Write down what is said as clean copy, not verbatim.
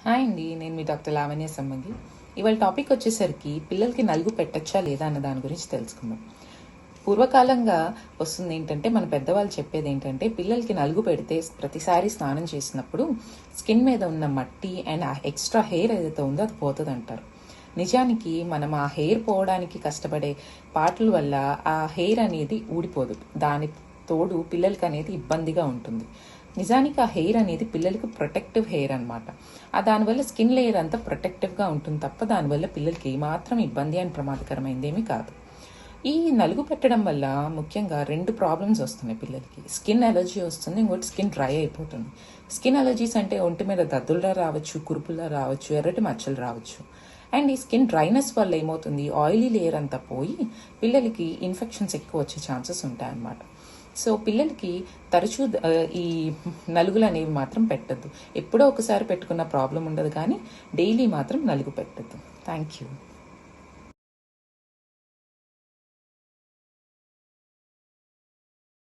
Hi అండి, నేను మీ doctor Lavanya సంబంగి. ఇవాళ టాపిక్ వచ్చేసరికి పిల్లలకి నలుగు పెట్టచ్చా లేదా అన్న దాని గురించి తెలుసుకుందాం. పూర్వకాలంగా వస్తుంది ఏంటంటే, మన పెద్దవాళ్ళు చెప్పేది ఏంటంటే, పిల్లలకి నలుగు పెడితే ప్రతిసారి స్నానం చేసినప్పుడు స్కిన్ మీద ఉన్న మట్టి అండ్ ఆ ఎక్స్ట్రా హెయిర్ ఏదైతే ఉందో అది పోతుంది అంటారు. నిజానికి మనం ఆ హెయిర్ పోవడానికి కష్టపడే పాటల వల్ల ఆ హెయిర్ అనేది ఊడిపోదు. దాని తోడు పిల్లలకి అనేది ఇబ్బందిగా ఉంటుంది. నిజానికి ఆ హెయిర్ అనేది పిల్లలకి ప్రొటెక్టివ్ హెయిర్ అనమాట. దానివల్ల స్కిన్ లేయర్ అంతా ప్రొటెక్టివ్గా ఉంటుంది తప్ప దానివల్ల పిల్లలకి ఏమాత్రం ఇబ్బంది అని ప్రమాదకరమైందేమీ కాదు. ఈ నలుగు పెట్టడం వల్ల ముఖ్యంగా 2 ప్రాబ్లమ్స్ వస్తున్నాయి పిల్లలకి. స్కిన్ ఎలర్జీ వస్తుంది, ఇంకోటి స్కిన్ డ్రై అయిపోతుంది. స్కిన్ ఎలర్జీస్ అంటే ఒంటి మీద దద్దుల్లా రావచ్చు, కురుపుల్లా రావచ్చు, ఎర్రటి మచ్చలు రావచ్చు. అండ్ ఈ స్కిన్ డ్రైనెస్ వల్ల ఏమవుతుంది, ఆయిలీ లేయర్ అంతా పోయి పిల్లలకి ఇన్ఫెక్షన్స్ ఎక్కువ వచ్చే ఛాన్సెస్ ఉంటాయన్నమాట. సో పిల్లలకి తరచూ ఈ నలుగులు అనేవి మాత్రం పెట్టద్దు. ఎప్పుడో ఒకసారి పెట్టుకున్న ప్రాబ్లం ఉండదు, కానీ డైలీ మాత్రం నలుగు పెట్టద్దు. Thank you.